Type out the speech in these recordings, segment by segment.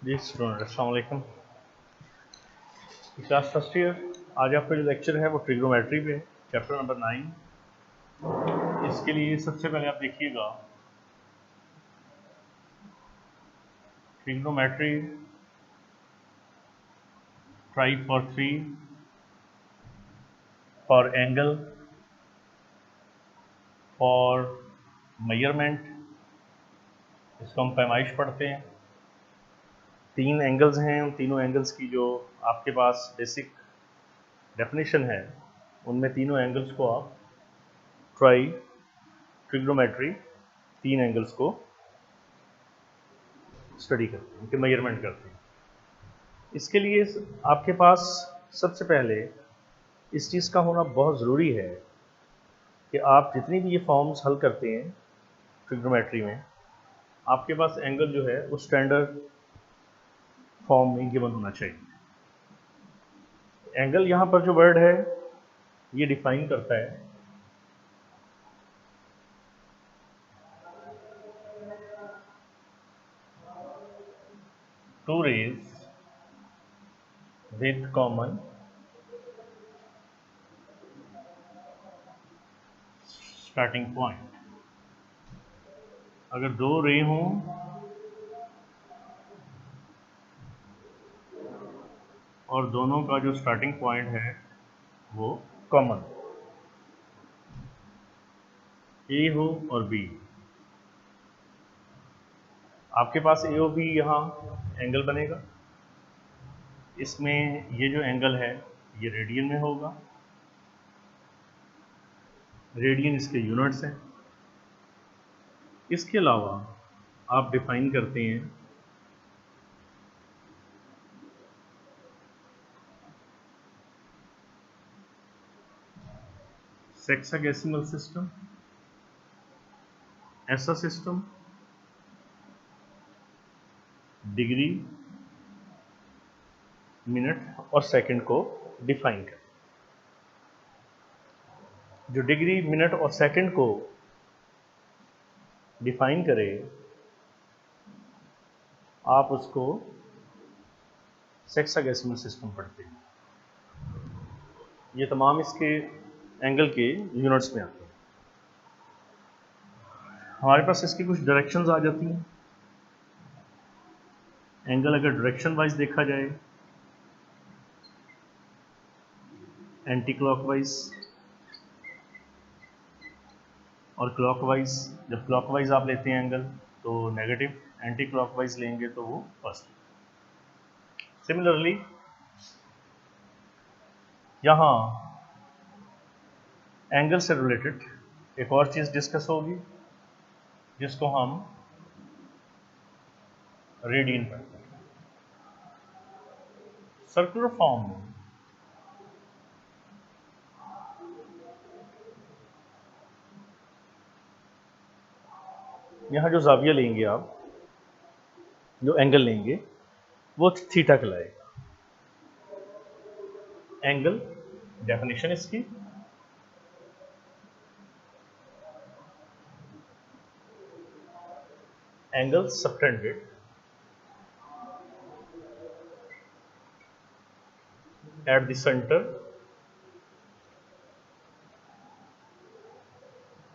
जी student अस्सलाम वालेकुम। Class first year. आज आपका जो लेक्चर है वो ट्रिग्नोमेट्री पे है, चैप्टर नंबर 9। इसके लिए सबसे पहले आप देखिएगा trigonometry try for 3 for angle for measurement. इसको हम पैमाइश पढ़ते हैं। 3 एंगल्स हैं, उन तीनों एंगल्स की जो आपके पास बेसिक डेफिनेशन है, उनमें तीनों एंगल्स को आप ट्राई ट्रिग्नोमेट्री 3 एंगल्स को स्टडी करते हैं, उनके मेजरमेंट करते हैं। इसके लिए आपके पास सबसे पहले इस चीज़ का होना बहुत ज़रूरी है कि आप जितनी भी ये फॉर्म्स हल करते हैं ट्रिग्नोमेट्री में, आपके पास एंगल जो है वो स्टैंडर्ड फॉर्म में गिवन होना चाहिए। एंगल यहाँ पर जो वर्ड है ये डिफाइन करता है two rays with common starting point. अगर दो रे हों और दोनों का जो स्टार्टिंग पॉइंट है वो कॉमन, ए हो और बी, आपके पास ए और बी यहाँ एंगल बनेगा। इसमें ये जो एंगल है ये रेडियन में होगा, रेडियन इसके यूनिट्स हैं। इसके अलावा आप डिफाइन करते हैं सेक्साडेसिमल सिस्टम, ऐसा सिस्टम डिग्री मिनट और सेकंड को डिफाइन कर। जो डिग्री मिनट और सेकंड को डिफाइन करे आप उसको सेक्साडेसिमल सिस्टम पढ़ते हैं। ये तमाम इसके एंगल के यूनिट्स में आते हैं। हमारे पास इसकी कुछ डायरेक्शंस आ जाती हैं। एंगल अगर डायरेक्शन वाइज देखा जाए, एंटी क्लॉकवाइज और क्लॉकवाइज। जब क्लॉकवाइज आप लेते हैं एंगल तो नेगेटिव, एंटी क्लॉकवाइज लेंगे तो वो पॉजिटिव। सिमिलरली यहाँ एंगल से रिलेटेड एक और चीज़ डिस्कस होगी जिसको हम रेडियन पढ़ते हैं। सर्कुलर फॉर्म में यहाँ जो जाविया लेंगे आप, जो एंगल लेंगे वो थीटा कहलाएगा। एंगल डेफिनेशन इसकी angle subtended at the center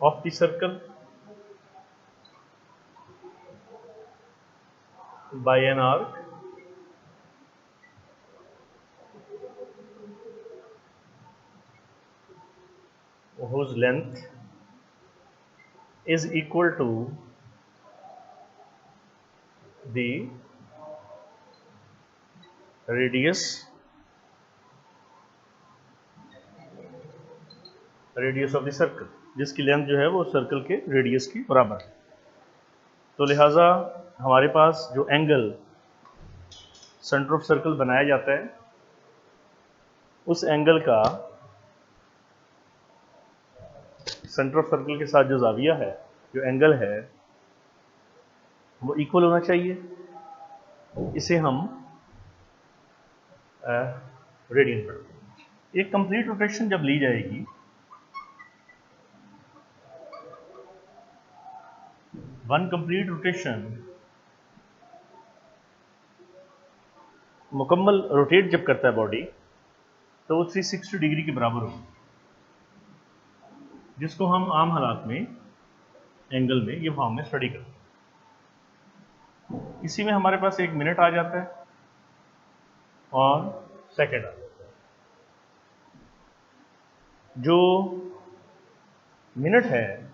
of the circle by an arc whose length is equal to the radius of the circle, जिसकी लेंथ जो है वो सर्कल के रेडियस की बराबर है। तो लिहाजा हमारे पास जो एंगल सेंटर ऑफ सर्कल बनाया जाता है उस एंगल का सेंटर ऑफ सर्कल के साथ जो जाविया है, जो एंगल है, वो इक्वल होना चाहिए। इसे हम रेडियन पढ़ते हैं। एक कंप्लीट रोटेशन जब ली जाएगी, वन कंप्लीट रोटेशन मुकम्मल रोटेट जब करता है बॉडी तो वो 360 डिग्री के बराबर होगी, जिसको हम आम हालात में एंगल में ये फॉर्म में स्टडी करते हैं। इसी में हमारे पास एक मिनट आ जाता है और सेकंड आ जाता है। जो मिनट है,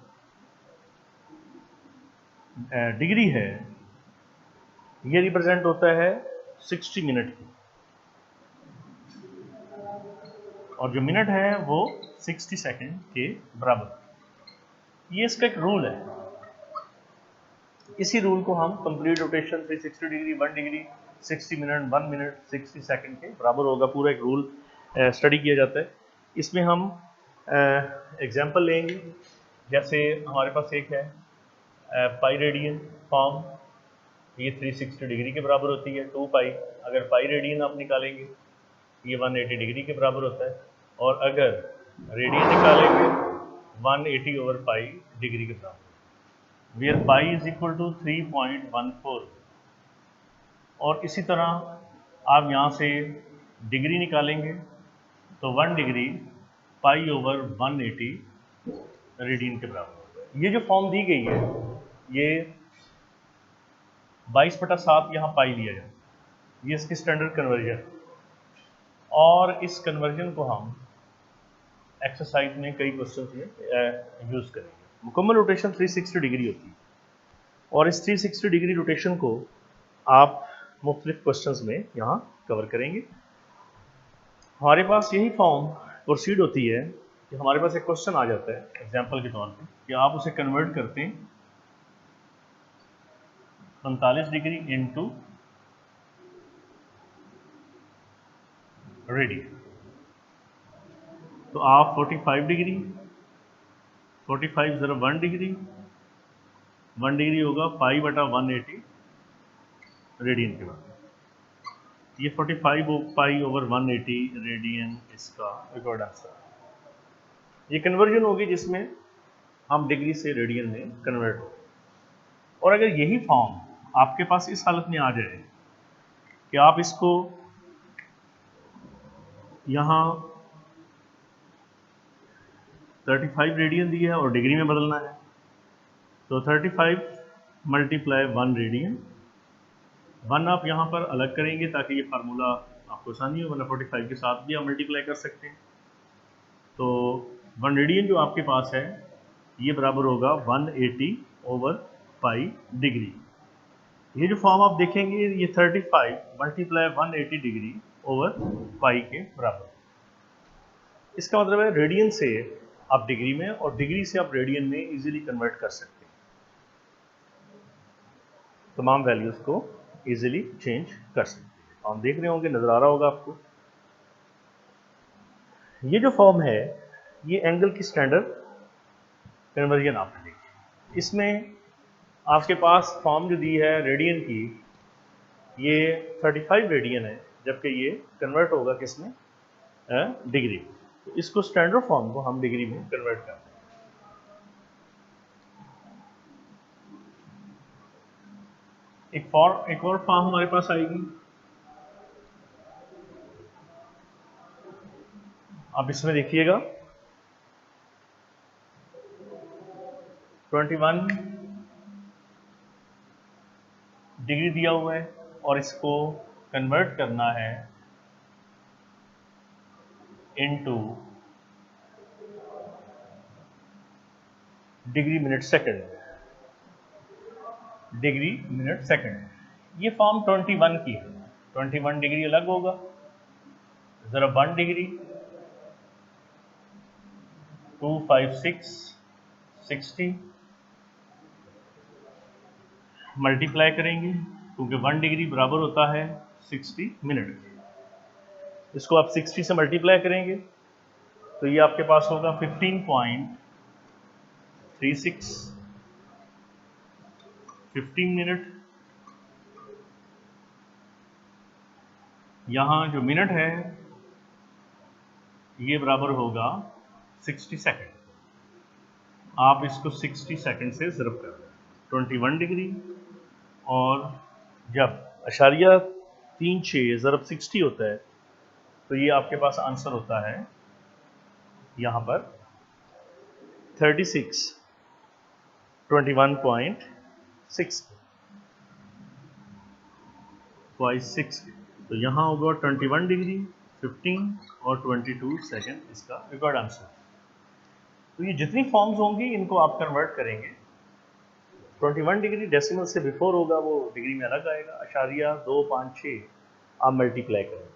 डिग्री है, ये रिप्रेजेंट होता है 60 मिनट की, और जो मिनट है वो 60 सेकंड के बराबर। ये इसका एक रूल है। इसी रूल को हम complete rotation 360 degree 1 degree 60 minute 1 minute 60 second के बराबर होगा, पूरा एक रूल स्टडी किया जाता है। इसमें हम एग्जांपल लेंगे। जैसे हमारे पास एक है पाई रेडियन फॉर्म, ये 360 डिग्री के बराबर होती है 2 पाई। अगर पाई रेडियन आप निकालेंगे ये 180 डिग्री के बराबर होता है, और अगर रेडियन निकालेंगे 180 ओवर पाई डिग्री के बराबर, where pi is equal to 3.14। और इसी तरह आप यहाँ से डिग्री निकालेंगे तो 1 डिग्री पाई ओवर 180 रेडियन के बराबर। ये जो फॉर्म दी गई है ये 22/7 यहाँ पाई लिया जाए, ये इसकी स्टैंडर्ड कन्वर्जन, और इस कन्वर्जन को हम एक्सरसाइज में कई क्वेश्चन में यूज़ करेंगे। मुकम्मल रोटेशन 360 डिग्री होती है, और इस 360 डिग्री रोटेशन को आप मुख्तलिफ क्वेश्चंस में यहाँ कवर करेंगे। हमारे पास यही फॉर्म प्रोसीड होती है कि हमारे पास एक क्वेश्चन आ जाता है एग्जांपल के तौर पे कि आप उसे कन्वर्ट करते हैं 45 डिग्री इनटू रेडियन। तो आप 45 डिग्री 45 ज़रा 1 डिग्री 1 डिग्री होगा पाई बटा 180 रेडियन के बाद। ये 45 पाई ओवर 180 रेडियन इसका रिकॉर्ड आंसर। ये कन्वर्जन होगी जिसमें हम डिग्री से रेडियन में कन्वर्ट हो। और अगर यही फॉर्म आपके पास इस हालत में आ जाए कि आप इसको यहाँ 35 रेडियन दिया है और डिग्री में बदलना है, तो 35 मल्टीप्लाई 1 रेडियन, 1 आप यहाँ पर अलग करेंगे ताकि ये फार्मूला आपको आसानी हो, वरना 45 के साथ भी आप मल्टीप्लाई कर सकते हैं। तो 1 रेडियन जो आपके पास है ये बराबर होगा 180 ओवर पाई डिग्री। ये जो फॉर्म आप देखेंगे ये 35 मल्टीप्लाई 180 डिग्री ओवर पाई के बराबर। इसका मतलब है रेडियन से आप डिग्री में और डिग्री से आप रेडियन में इजीली कन्वर्ट कर सकते हैं, तमाम वैल्यूज़ को इजीली चेंज कर सकते हैं। आप देख रहे होंगे, नज़र आ रहा होगा आपको। ये जो फॉर्म है ये एंगल की स्टैंडर्ड कन्वर्जन आपने देखी। इसमें आपके पास फॉर्म जो दी है रेडियन की, ये 35 रेडियन है, जबकि ये कन्वर्ट होगा किसमें, डिग्री। तो इसको स्टैंडर्ड फॉर्म को हम डिग्री में कन्वर्ट करते हैं। एक और फॉर्म हमारे पास आएगी, आप इसमें देखिएगा 21 डिग्री दिया हुआ है और इसको कन्वर्ट करना है into degree minute second, degree minute second. ये फॉर्म 21 की है, 21 डिग्री अलग होगा, ज़रा 1 डिग्री 256 60 मल्टीप्लाई करेंगे क्योंकि 1 डिग्री बराबर होता है 60 मिनट। इसको आप 60 से मल्टीप्लाई करेंगे तो ये आपके पास होगा 15.36 15 मिनट। यहाँ जो मिनट है ये बराबर होगा 60 सेकंड। आप इसको 60 सेकंड से ज़रब कर दें 21 डिग्री, और जब अशारिया 3 6 ज़रब 60 होता है, तो ये आपके पास आंसर होता है यहाँ पर 36 21.6। तो यहाँ होगा 21 डिग्री, 15 और 22 सेकेंड इसका रिकॉर्ड आंसर। तो ये जितनी फॉर्म्स होंगी इनको आप कन्वर्ट करेंगे। 21 डिग्री डेसिमल से बिफोर होगा, वो डिग्री में अलग आएगा, अशारिया 256 आप मल्टीप्लाई करें,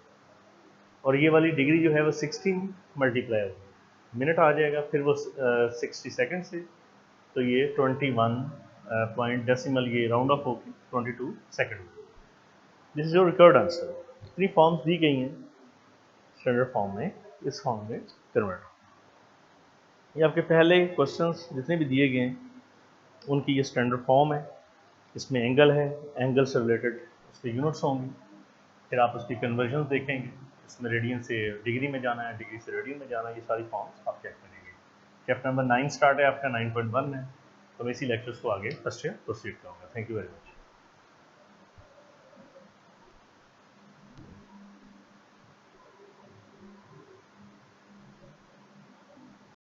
और ये वाली डिग्री जो है वो 16 मल्टीप्लाई होगी, मिनट आ जाएगा, फिर वो 60 सेकेंड से, तो ये 21 पॉइंट डेसिमल ये राउंड ऑफ होगी 22 second. This is your record answer. इतनी फॉर्म्स दी गई हैं स्टैंडर्ड फॉर्म में, इस फॉर्म में कन्वर्ट। ये आपके पहले क्वेश्चंस जितने भी दिए गए हैं उनकी ये स्टैंडर्ड फॉर्म है। इसमें एंगल है, एंगल से रिलेटेड उसके यूनिट्स होंगी, फिर आप उसकी कन्वर्जन देखेंगे, इसमें रेडियन से डिग्री में जाना है, डिग्री से रेडियन में जाना है, ये सारी फॉर्म्स आप चेक करेंगे। चैप्टर नंबर 9 स्टार्ट है आपका, 9.1 है, तो मैं इसी लेक्चर्स को आगे फर्स्ट ईयर प्रोसीड करूँगा। Thank you very much.